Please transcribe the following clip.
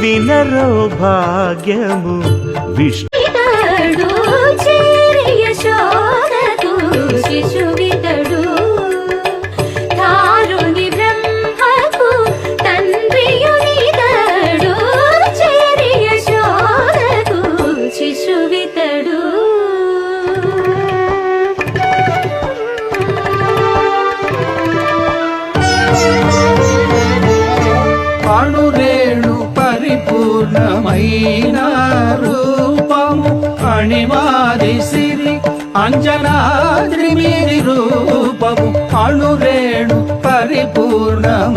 వినరో భాగ్యము విష్ణు శిశువితడు ధారుని బ్రహ్మకు తండ్రియునితడు చేరి యశోదకు శిశువితడు అణురేణు పరిపూర్ణమైన రూపము అణిమాది సిరి అంజనాద్రి మీది రూపము అణురేణు పరిపూర్ణమైన